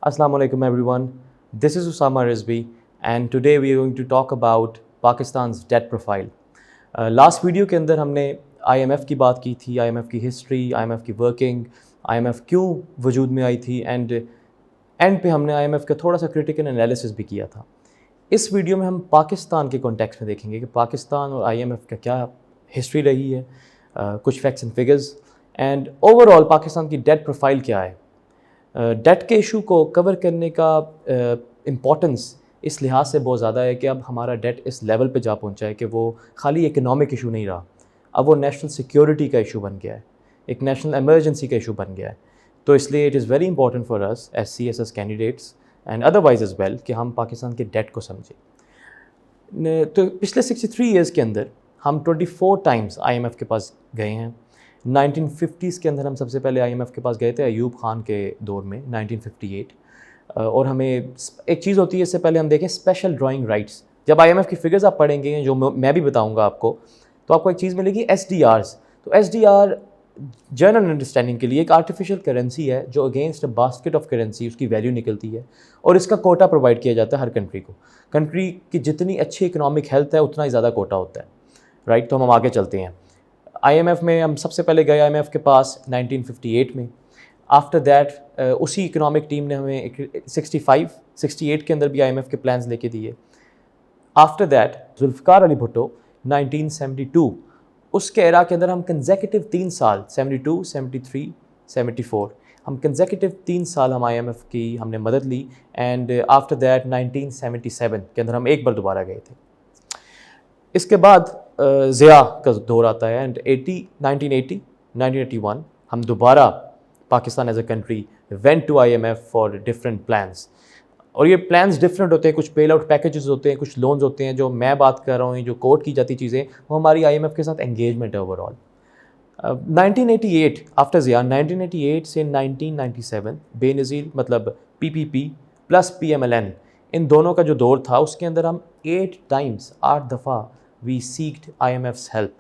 Assalamu alaikum everyone. This is Usama Rizvi and today we are going to talk about Pakistan's debt profile. Last video के अंदर हमने IMF की बात की थी, IMF की हिस्ट्री, IMF की वर्किंग, IMF क्यों वजूद में आई थी एंड एंड पे हमने IMF का थोड़ा सा क्रिटिकल एनालिसिस भी किया था. इस वीडियो में हम पाकिस्तान के कॉन्टेक्स्ट में देखेंगे कि पाकिस्तान और IMF का क्या हिस्ट्री रही है, कुछ facts and figures and overall Pakistan की डेट प्रोफाइल क्या है. डेट के इशू को कवर करने का इम्पोर्टेंस इस लिहाज से बहुत ज़्यादा है कि अब हमारा डेट इस लेवल पे जा पहुंचा है कि वो खाली इकोनॉमिक इशू नहीं रहा, अब वो नेशनल सिक्योरिटी का इशू बन गया है, एक नेशनल एमरजेंसी का इशू बन गया है. तो इसलिए it is very important for us as CSS candidates and otherwise as well कि हम पाकिस्तान के डेट को समझें. तो पिछले 63 ईयर्स के अंदर हम 24 टाइम्स IMF के पास गए हैं. 1950s के अंदर हम सबसे पहले IMF के पास गए थे अयूब खान के दौर में 1958. और हमें एक चीज़ होती है, इससे पहले हम देखें स्पेशल ड्राइंग राइट्स. जब IMF की फिगर्स आप पढ़ेंगे जो मैं भी बताऊंगा आपको, तो आपको एक चीज़ मिलेगी SDRs. तो SDR जनरल अंडरस्टैंडिंग के लिए एक आर्टिफिशियल करेंसी है जो against a basket of currency उसकी वैल्यू निकलती है और इसका कोटा प्रोवाइड किया जाता है हर कंट्री को. कंट्री की जितनी अच्छी इकोनॉमिक हेल्थ है उतना ही ज़्यादा कोटा होता है, राइट. तो हम आगे चलते हैं. IMF में हम सबसे पहले गए IMF के पास 1958 में. आफ्टर दैट उसी इकोनॉमिक टीम ने हमें 68 के अंदर भी IMF के प्लान्स लेके दिए. आफ्टर दैट जुल्फ़िकार अली भुट्टो 1972, उसके एरा के अंदर हम कंसेक्यूटिव 3 साल 72, 73, 74 हम कंसेक्यूटिव 3 साल हम IMF की हमने मदद ली. एंड आफ्टर दैट 1977 के अंदर हम एक बार दोबारा गए थे. इसके बाद ज़िया का दौर आता है एंड 1981 हम दोबारा Pakistan as a country went to IMF for different plans. और ये प्लान्स डिफरेंट होते हैं, कुछ पेल आउट पैकेजेस होते हैं, कुछ लोन्स होते हैं. जो मैं बात कर रहा हूँ, जो कोट की जाती चीज़ें, वो हमारी IMF के साथ एंगेजमेंट है ओवरऑल. 1988 आफ्टर ज़िया 1988 से 1997 बेनज़ीर मतलब PPP प्लस PMLN इन दोनों का जो दौर था उसके अंदर हम 8 दफ़ा वी सीक्ड IMF's हेल्प.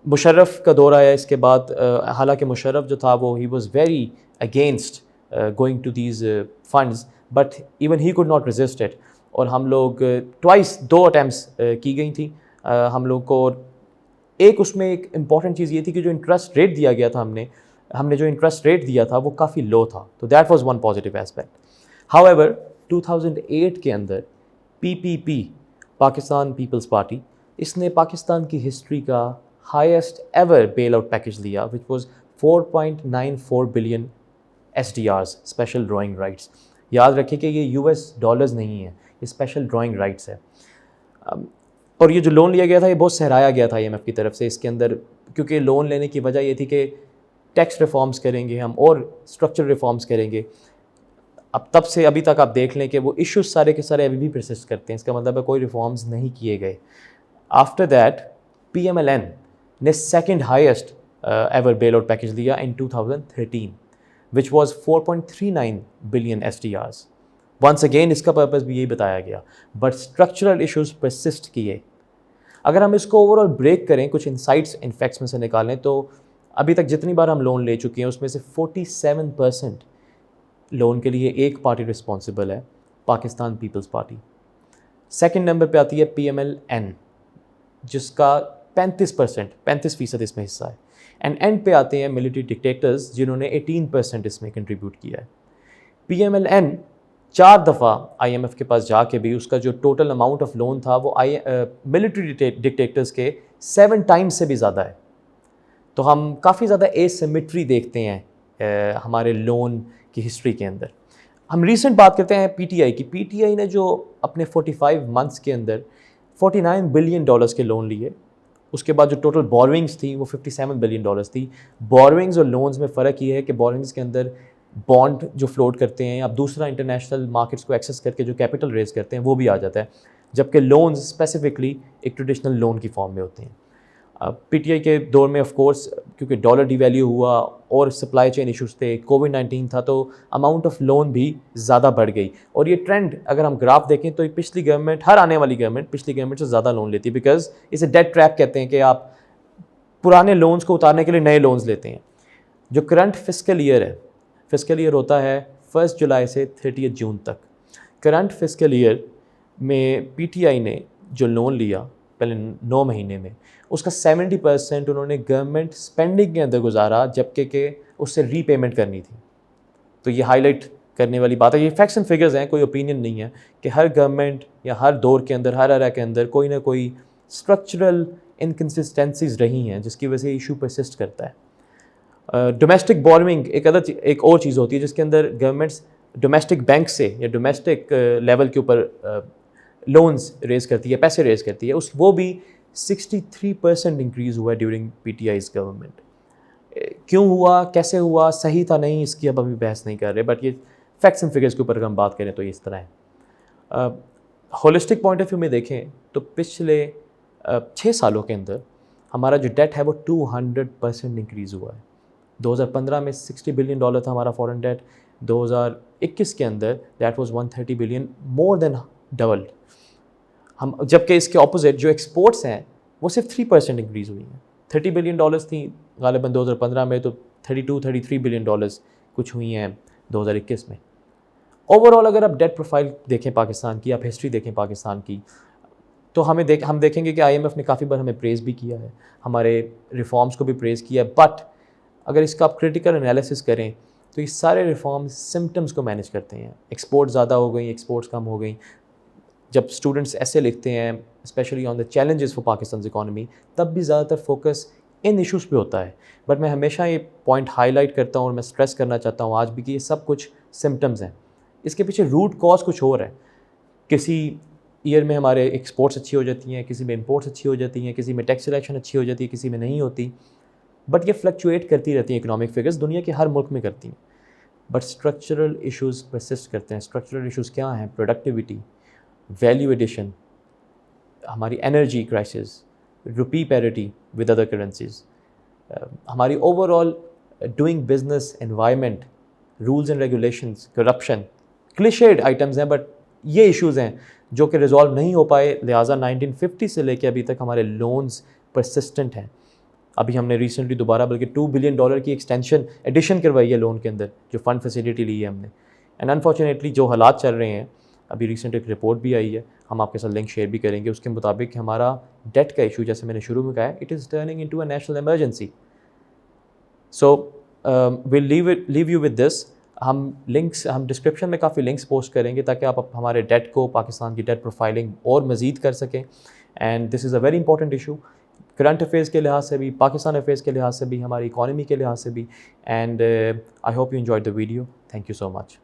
मुशर्रफ का दौर आया इसके बाद. हालांकि मुशर्रफ जो था वो he was very against going to these funds but even he could not resist it. और हम लोग ट्वाइस 2 अटैम्प्ट्स की गई थी हम लोग को. एक उसमें एक इम्पॉर्टेंट चीज़ ये थी कि जो इंटरेस्ट रेट दिया गया था हमने जो इंटरेस्ट रेट दिया था वो काफ़ी लो था. तो that was one positive aspect. However 2008 के अंदर PPP पाकिस्तान पीपल्स पार्टी, इसने पाकिस्तान की हिस्ट्री का highest ever bail out package दिया which was 4.94 billion SDRs special drawing rights. याद रखिए कि ये US डॉलर्स नहीं है, ये स्पेशल ड्राइंग राइट्स है. और ये जो लोन लिया गया था ये बहुत सहराया गया था IMF की तरफ से इसके अंदर, क्योंकि लोन लेने की वजह ये थी कि टैक्स रिफॉर्म्स करेंगे हम और स्ट्रक्चर रिफॉर्म्स करेंगे. अब तब से अभी तक आप देख लें कि वो इश्यूज सारे के सारे अभी भी परसिस्ट करते हैं. इसका मतलब है कोई रिफॉर्म्स नहीं किए गए. आफ्टर दैट PMLN ने second highest ever bail out package दिया in 2013 which was 4.39 billion SDRs. Once again इसका पर्पस भी यही बताया गया बट स्ट्रक्चरल इश्यूज परसिस्ट किए. अगर हम इसको ओवरऑल ब्रेक करें, कुछ इंसाइट्स इन फैक्ट्स में से निकालें, तो अभी तक जितनी बार हम लोन ले चुके हैं उसमें से 47% लोन के लिए एक पार्टी रिस्पॉन्सिबल है, पाकिस्तान पीपल्स पार्टी. सेकंड नंबर पे आती है PMLN जिसका 35% इसमें हिस्सा है. एंड एंड पे आते हैं मिलिट्री डिक्टेटर्स जिन्होंने 18% इसमें कंट्रीब्यूट किया है. PMLN 4 दफ़ा IMF के पास जाके भी उसका जो टोटल अमाउंट ऑफ लोन था वो मिलिट्री डिक्टेटर्स के 7 टाइम्स से भी ज़्यादा है. तो हम काफ़ी ज़्यादा एसिमेट्री देखते हैं हमारे लोन की हिस्ट्री के अंदर. हम रीसेंट बात करते हैं PTI की. PTI ने जो अपने 45 मंथ्स के अंदर 49 बिलियन डॉलर्स के लोन लिए, उसके बाद जो टोटल बोरोइंग्स थी वो 57 बिलियन डॉलर्स थी. बोरोइंग्स और लोन्स में फ़र्क ये है कि बोरोइंग्स के अंदर बॉन्ड जो फ्लोट करते हैं, अब दूसरा इंटरनेशनल मार्केट्स को एक्सेस करके जो कैपिटल रेज करते हैं वो भी आ जाता है, जबकि लोन्स स्पेसिफिकली एक ट्रेडिशनल लोन की फॉर्म में होते हैं. PTI के दौर में ऑफ कोर्स क्योंकि डॉलर डिवैल्यू हुआ और सप्लाई चेन इश्यूज थे, कोविड-19 था, तो अमाउंट ऑफ लोन भी ज़्यादा बढ़ गई. और ये ट्रेंड अगर हम ग्राफ देखें तो पिछली गवर्नमेंट, हर आने वाली गवर्नमेंट पिछली गवर्नमेंट से ज़्यादा लोन लेती है, बिकॉज इसे डेट ट्रैप कहते हैं कि आप पुराने लोन्स को उतारने के लिए नए लोन्स लेते हैं. जो करंट फिस्कल ईयर है فسکل ایئر ہوتا ہے 1 جولائی سے 30 جون تک. کرنٹ فسکل ایئر میں پی ٹی آئی نے جو لون لیا پہلے 9 مہینے میں، اس کا 70% انہوں نے گورنمنٹ اسپینڈنگ کے اندر گزارا، جبکہ کہ اس سے ری پیمنٹ کرنی تھی. تو یہ ہائی لائٹ کرنے والی بات ہے. یہ فیکٹس اینڈ فگرز ہیں، کوئی اوپینین نہیں ہے کہ ہر گورنمنٹ یا ہر دور کے اندر، ہر ایرا کے اندر کوئی نہ کوئی اسٹرکچرل انکنسسٹنسیز رہی ہیں جس کی وجہ سے ایشو پرسسٹ کرتا ہے. ڈومیسٹک بورونگ ایک اور چیز ہوتی ہے جس کے اندر گورنمنٹس ڈومیسٹک بینک سے یا ڈومیسٹک لیول کے اوپر لونز ریز کرتی ہے، پیسے ریز کرتی ہے. وہ بھی 63% انکریز ہوا ہے during P T I's government. کیوں ہوا، کیسے ہوا، صحیح تھا نہیں، اس کی اب ابھی بحث نہیں کر رہے، بٹ یہ فیکٹس اینڈ فگرس کے اوپر اگر ہم بات کریں تو یہ اس طرح ہے. ہولسٹک پوائنٹ آف ویو میں دیکھیں تو پچھلے 6 سالوں کے اندر ہمارا جو ڈیٹ ہے وہ 200% انکریز ہوا ہے. 2015 میں $60 بلین تھا ہمارا فورن ڈیٹ، 2021 کے اندر that was $130 billion, more than doubled. جبکہ اس کے اپوزٹ جو ایکسپورٹس ہیں وہ صرف 3% انکریز ہوئی ہیں. $30 بلین تھیں غالباً 2015 میں، تو 33 بلین کچھ ہوئی ہیں 2021 میں. اوور آل اگر آپ ڈیٹ پروفائل دیکھیں پاکستان کی، آپ ہسٹری دیکھیں پاکستان کی، تو ہم دیکھیں گے کہ آئی ایم ایف نے کافی بار ہمیں پریز بھی کیا ہے، ہمارے ریفارمز کو بھی پریز کیا ہے. بٹ اگر اس کا آپ کریٹیکل انالیسس کریں تو یہ سارے ریفارمز سمٹمز کو مینیج کرتے ہیں. ایکسپورٹ زیادہ ہو گئیں، ایکسپورٹس کم ہو گئیں. جب اسٹوڈنٹس ایسے لکھتے ہیں especially on the challenges for Pakistan's economy, تب بھی زیادہ تر فوکس ان ایشوز پہ ہوتا ہے. بٹ میں ہمیشہ یہ پوائنٹ ہائی لائٹ کرتا ہوں اور میں اسٹریس کرنا چاہتا ہوں آج بھی کہ یہ سب کچھ سمٹمز ہیں، اس کے پیچھے روٹ کاز کچھ اور ہے. کسی ایئر میں ہمارے ایکسپورٹس اچھی ہو جاتی ہیں، کسی میں امپورٹس اچھی ہو جاتی ہیں، کسی میں ٹیکس سلیکشن اچھی ہو جاتی ہے، کسی میں نہیں ہوتی. بٹ یہ فلکچویٹ کرتی رہتی ہیں اکنامک فگرز، دنیا کے ہر ملک میں کرتی ہیں. بٹ اسٹرکچرل ایشوز پرسسٹ کرتے ہیں. اسٹرکچرل ایشوز کیا ہیں؟ پروڈکٹیوٹی، ویلیو ایڈیشن، ہماری energy crisis, rupee parity with other currencies, ہماری overall doing business environment, rules and regulations, corruption. Cliched items ہیں بٹ یہ ایشوز ہیں جو کہ ریزالو نہیں ہو پائے. لہٰذا 1950 سے لے کے ابھی تک ہمارے لونز پرسسٹنٹ ہیں. ابھی ہم نے ریسنٹلی دوبارہ بلکہ $2 بلین کی ایڈیشن کروائی ہے لون کے اندر، جو فنڈ فیسیلٹی لی ہے ہم نے. اینڈ انفارچونیٹلی جو حالات چل رہے ہیں، ابھی ریسنٹ ایک رپورٹ بھی آئی ہے، ہم آپ کے ساتھ لنک شیئر بھی کریں گے، اس کے مطابق ہمارا ڈیٹ کا ایشو، جیسے میں نے شروع میں کہا ہے، it is turning into a national emergency. So we'll leave you with this. ہم ڈسکرپشن میں کافی لنکس پوسٹ کریں گے تاکہ آپ ہمارے ڈیٹ کو، پاکستان کی ڈیٹ پروفائلنگ اور مزید کر سکیں. And this is a very important issue, current affairs کے لحاظ سے بھی، پاکستان افیئرس کے لحاظ سے بھی، ہماری اکانومی کے لحاظ سے بھی. And I hope you enjoy the video. Thank you so much.